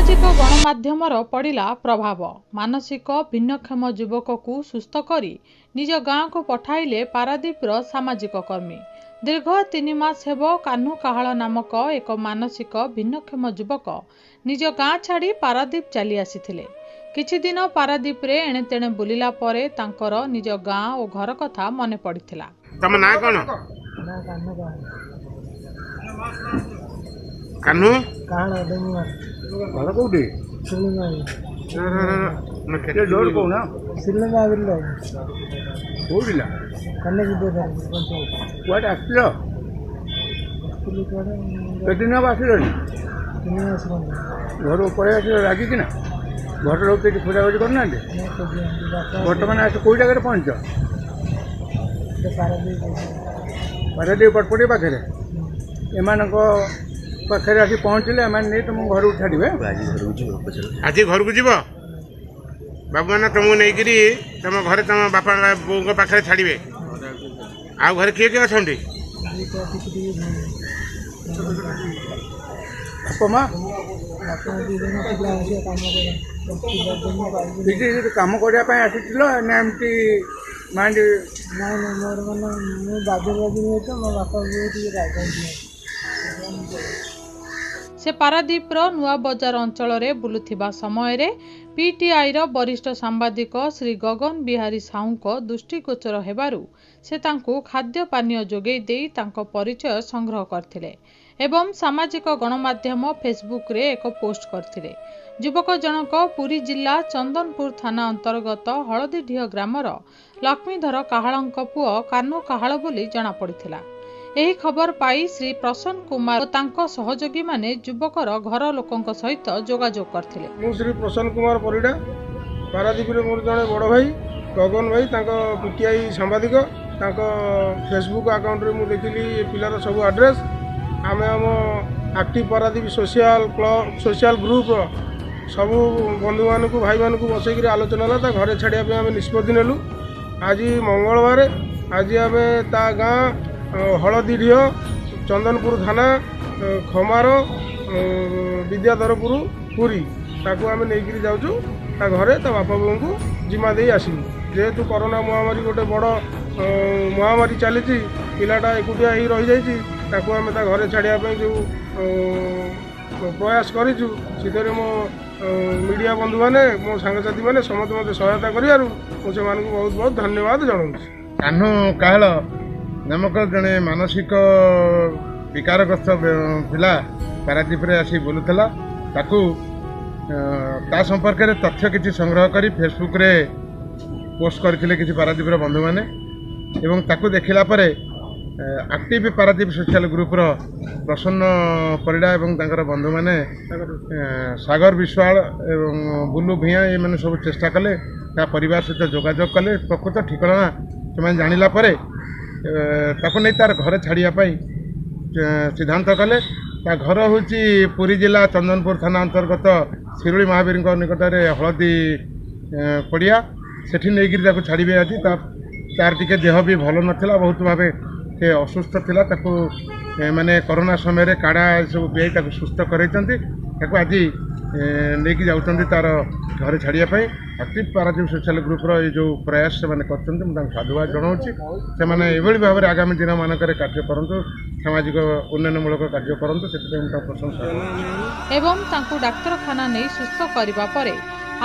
सामाजिक गणमाध्यमर पड़ा प्रभाव मानसिक भिन्नक्षम युवक को सुस्थ करी निज गाँ को पठाइले पारादीपर सामाजिक कर्मी। दीर्घ 3 मास हेब कान्हू काहाळ नामक एक मानसिक भिन्नक्षम युवक निज गाँ छाड़ी पारादीप चली आसीथिले। किछि दिन पारादीप रे एणे तेणे बुलिला परे तांकर निज गाँ और घर कथा मने पड़िथिला। तम ना कोन कान्हू काहाळ डेंगुआ घर कोठी ना केते डोर को ना सिल्लंगा बिल्ला कोडिला कन्ने की दे व्हाट आस्लो केदिना बासिलो घर ऊपर आसिलो रागी कि ना घर लोक के पूजा पूजा करना दे वर्तमान आस कोई जगह पहुंच पारादीप पटपटी पाखे एमान पाखे आसी पहुँचले एम तुम घर को छाड़े आज घर को जीव बाबू मैंने तुमको नहीं तुम घर तुम बापा बों पाखे छाड़े आ घर किए किए अच्छा बापा कम करने आसिल ना एमती माइंड मोर मैंने बाजे बाजी नहीं तो मो बापा से पारादीपर नुआ बजार अंचल में बुलुथिबा समय रे पीटीआई रो वरिष्ठ सांबादिक श्री गगन बिहारी साहू को दृष्टिगोचर हेबारु से तांकु खाद्य पानीय जोगई देई तांको परिचय संग्रह करथिले एवं सामाजिक गणमाध्यम फेसबुक रे एक पोस्ट करथिले। युवक जनक पुरी जिला चंदनपुर थाना अंतर्गत हलदीढिह ग्रामर लक्ष्मीधर काहाळଙ୍କ पुओ कान्हू काहाळ बोली जना पड़िथिला। एही खबर पाई श्री प्रसन्न कुमार और तांको सहयोगी माने युवकर घर लोकंक सहित जोगाजोग करथिले। मु श्री प्रसन्न कुमार परिडा पारादीप रे मोर जने बड़ भाई गगन भाई तांको पीटीआई सांबादिक तांको फेसबुक अकाउंट रे मु देखिली पिलार सब एड्रेस आमे हम active Paradip social club social group सब बंधु मानक भाई मानक बसैक आलोचना है घरे छाड़िया आम निष्पत्ति नेलु। आज मंगलवार आज आम ता गाँ हलदीढिह चंदनपुर थाना खमार विद्याधरपुर पुरी ताकू आम नहीं जाऊँ ता घरे ता बापा बों को जिमा दे आसलु जेहेतु कोरोना महामारी गोटे बड़ महामारी चली पिलाटा एकुटिया ही रही जाइए ताकू आम ता घरे छाड़िया जो प्रयास करूँ से मो मीडिया बंधु मैंने मो सांगसाथी मैंने समस्त मत सहायता कर मुझे बहुत बहुत धन्यवाद जनाऊँ। कान्हू काहाळ नामक जड़े मानसिक विकारग्रस्त पिला पारादीप रे आसी बुलुला ताकू ता संपर्क में तथ्य किसी संग्रह करी फेसबुक रे पोस्ट करथिले किसी पारादीप रो बंधु माने एवं ताकू देखिला परे एक्टिव पारादीप सोशल ग्रुप रो प्रसन्न परिडा एवं तांकर बंधु माने सागर विश्वाल एवं बुलू भिया ये माने सब चेष्टा कले ता परिवार सहित जोगाजोग कले प्रकृत ठिकाना से जानिला परे ताको नहीं तार घर छाड़िया सिद्धांत कले ता घर हूँ पुरी जिला चंदनपुर थाना अंतर्गत शिरुली महावीर निकट में हलदी पड़िया सेठी नहीं छाड़े आज तार टिके देह भी भल नाला बहुत भाव से असुस्थ थिला ताको माने कोरोना समय काढ़ा सब पीआई सुस्थ करते आज नहीं जाऊँ तार घर छाड़ियापाई एक्टिव पारादीप सोशल ग्रुप रो ये जो प्रयास से कर साधुवाद जनाऊँ से भाव में आगामी दिन मानक कार्य करूँ सामाजिक उन्नयनमूलक कार्य करूँ से प्रशंसा एवं तांकु डाक्तरखाना नहीं सुस्थ करबा परे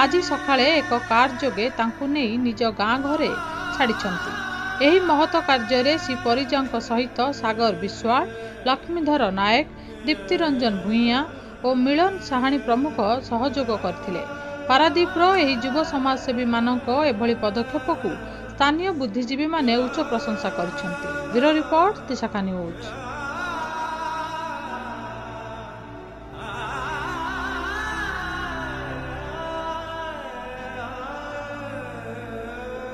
आज सकाळे एक कार जोगे तांकु नहीं निज गाँ घरे छाड़िछंती। एही महत कार्य श्री परिजांक सहित सागर विश्वाल लक्ष्मीधर नायक दीप्ति रंजन भूइया और मिलन साहानी प्रमुख सहयोग करथिले। पारादीपर एही युव समाजसेवी मानक एभली पदक्षेप को स्थानीय बुद्धिजीवी माने उच्च प्रशंसा करिसेंती। Bureau report Dishakha news.